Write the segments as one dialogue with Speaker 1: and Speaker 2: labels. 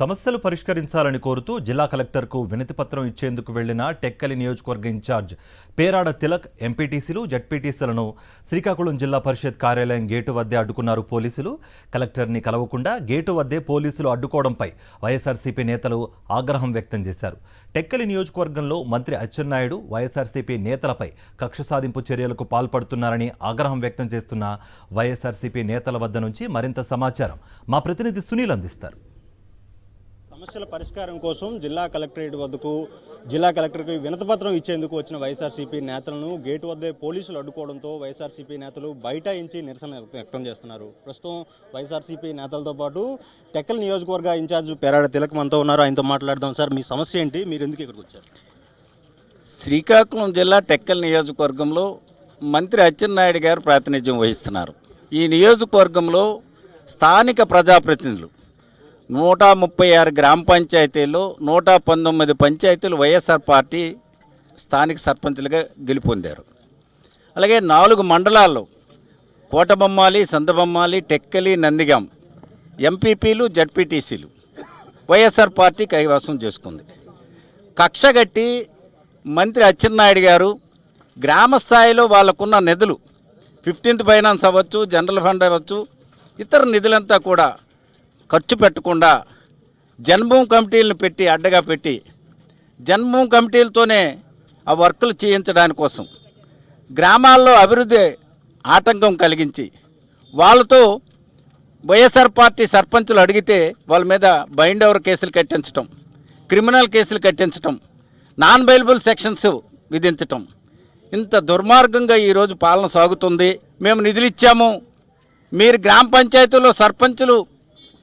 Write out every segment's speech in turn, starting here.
Speaker 1: సమస్యలు పరిష్కరించాలని కోరుతూ జిల్లా కలెక్టర్కు వినతిపత్రం ఇచ్చేందుకు వెళ్లిన టెక్కలి నియోజకవర్గ ఇన్ఛార్జ్ పేరాడ తిలక్ ఎంపీటీసీలు జడ్పీటీసీలను శ్రీకాకుళం జిల్లా పరిషత్ కార్యాలయం గేటు వద్దే అడ్డుకున్నారు పోలీసులు. కలెక్టర్ని కలవకుండా గేటు వద్దే పోలీసులు అడ్డుకోవడంపై వైఎస్ఆర్సీపీ నేతలు ఆగ్రహం వ్యక్తం చేశారు. టెక్కలి నియోజకవర్గంలో మంత్రి అచ్చెన్నాయుడు వైఎస్ఆర్సీపీ నేతలపై కక్ష సాధింపు చర్యలకు పాల్పడుతున్నారని ఆగ్రహం వ్యక్తం చేస్తున్న వైఎస్ఆర్సీపీ నేతల వద్ద నుంచి మరింత సమాచారం మా ప్రతినిధి సునీల్ అందిస్తారు.
Speaker 2: సమస్యల పరిష్కారం కోసం జిల్లా కలెక్టర్కి వినతిపత్రం ఇచ్చేందుకు వచ్చిన వైఎస్ఆర్సీపీ నేతలను గేటు వద్దే పోలీసులు అడ్డుకోవడంతో వైఎస్ఆర్సీపీ నేతలు బైఠాయించి నిరసన వ్యక్తం చేస్తున్నారు. ప్రస్తుతం వైఎస్ఆర్సీపీ నేతలతో పాటు టెక్కలి నియోజకవర్గ ఇన్ఛార్జ్ పేరాడ తిలక్ మనతో ఉన్నారు. ఆయనతో మాట్లాడదాం. సార్, మీ సమస్య ఏంటి? మీరు ఎందుకు ఇక్కడికి వచ్చారు?
Speaker 3: శ్రీకాకుళం జిల్లా టెక్కలి నియోజకవర్గంలో మంత్రి అచ్చెన్నాయుడు గారు ప్రాతినిధ్యం వహిస్తున్నారు. ఈ నియోజకవర్గంలో స్థానిక ప్రజాప్రతినిధులు 136 గ్రామ పంచాయతీల్లో 119 పంచాయతీలు వైఎస్ఆర్ పార్టీ స్థానిక సర్పంచులుగా గెలుపొందారు. అలాగే 4 మండలాల్లో కోటబొమ్మాలి, సంతబొమ్మాలి, టెక్కలి, నందిగాం ఎంపీపీలు జడ్పీటీసీలు వైఎస్ఆర్ పార్టీ కైవసం చేసుకుంది. కక్షగట్టి మంత్రి అచ్చెన్నాయుడు గారు గ్రామ స్థాయిలో వాళ్ళకున్న నిధులు 15th ఫైనాన్స్ అవ్వచ్చు, జనరల్ ఫండ్ అవ్వచ్చు, ఇతర నిధులంతా కూడా ఖర్చు పెట్టకుండా జన్మభూమి కమిటీలను పెట్టి అడ్డగా పెట్టి జన్మభూమి కమిటీలతోనే ఆ వర్కులు చేయించడానికి కోసం గ్రామాల్లో అభివృద్ధి ఆటంకం కలిగించి వాళ్ళతో వైఎస్ఆర్ పార్టీ సర్పంచులు అడిగితే వాళ్ళ మీద బైండ్ ఓవర్ కేసులు కట్టించటం, క్రిమినల్ కేసులు కట్టించటం, నాన్ బెయిలబుల్ సెక్షన్స్ విధించటం, ఇంత దుర్మార్గంగా ఈరోజు పాలన సాగుతుంది. మేము నిధులు ఇచ్చాము, మీరు గ్రామ పంచాయతీలో సర్పంచులు,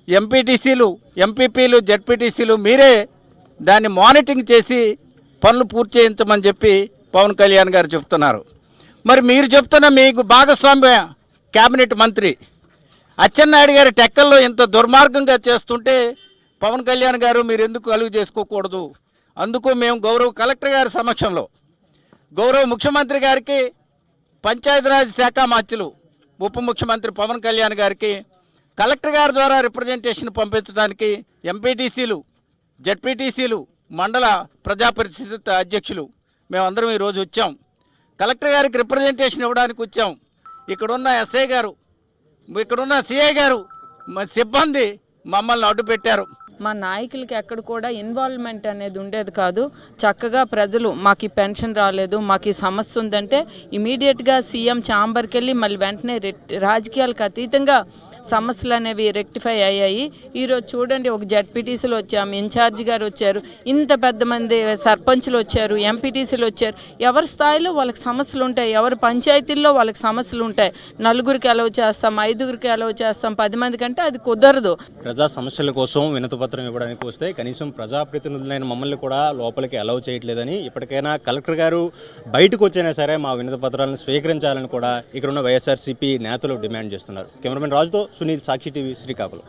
Speaker 3: ఎంపీటీసీలు, ఎంపీపీలు, జడ్పీటీసీలు మీరే దాన్ని మానిటరింగ్ చేసి పనులు పూర్తి చేయించమని చెప్పి పవన్ కళ్యాణ్ గారు చెప్తున్నారు. మరి మీరు చెప్తున్న మీకు భాగస్వామ్య కేబినెట్ మంత్రి అచ్చెన్నాయుడు గారి టెక్కల్లో ఇంత దుర్మార్గంగా చేస్తుంటే పవన్ కళ్యాణ్ గారు మీరు ఎందుకు కలుగు చేసుకోకూడదు? అందుకు మేము గౌరవ కలెక్టర్ గారి సమక్షంలో గౌరవ ముఖ్యమంత్రి గారికి, పంచాయతీరాజ్ శాఖ మంత్రులు ఉప ముఖ్యమంత్రి పవన్ కళ్యాణ్ గారికి కలెక్టర్ గారి ద్వారా రిప్రజెంటేషన్ పంపించడానికి ఎంపీటీసీలు, జడ్పీటీసీలు, మండల ప్రజాపరిషత్ అధ్యక్షులు మేమందరం ఈరోజు వచ్చాం. కలెక్టర్ గారికి రిప్రజెంటేషన్ ఇవ్వడానికి వచ్చాం. ఇక్కడున్న ఎస్ఐ గారు, ఇక్కడున్న సిఐ గారు, సిబ్బంది మమ్మల్ని అడ్డు పెట్టారు.
Speaker 4: మా నాయకులకి ఎక్కడ కూడా ఇన్వాల్వ్మెంట్ అనేది ఉండేది కాదు. చక్కగా ప్రజలు మాకు ఈ పెన్షన్ రాలేదు, మాకు ఈ సమస్య ఉందంటే ఇమీడియట్గా సీఎం ఛాంబర్కి వెళ్ళి మళ్ళీ వెంటనే రాజకీయాలకు అతీతంగా సమస్యలు అనేవి రెక్టిఫై అయ్యాయి. ఈరోజు చూడండి, ఒక జడ్పీటీసీలు వచ్చాము, ఇన్ఛార్జ్ గారు వచ్చారు, ఇంత పెద్ద మంది సర్పంచులు వచ్చారు, ఎంపీటీసీలు వచ్చారు. ఎవరి స్థాయిలో వాళ్ళకి సమస్యలు ఉంటాయి, ఎవరి పంచాయతీల్లో వాళ్ళకి సమస్యలు ఉంటాయి. 4గురికి అలవ్ చేస్తాం, 5గురికి అలవ్ చేస్తాం, 10 మంది కంటే అది కుదరదు.
Speaker 2: ప్రజా సమస్యల కోసం వినతిపత్రం ఇవ్వడానికి వస్తే కనీసం ప్రజాప్రతినిధులైన మమ్మల్ని కూడా లోపలికి అలవ్ చేయట్లేదని, ఇప్పటికైనా కలెక్టర్ గారు బయటకు వచ్చినా సరే మా వినతిపత్రాలను స్వీకరించాలని కూడా ఇక్కడ ఉన్న వైఎస్ఆర్సీపీ నేతలు డిమాండ్ చేస్తున్నారు. కెమెరామెన్ రాజుతో సునీల్, సాక్షి టీవీ, శ్రీకాకుళం.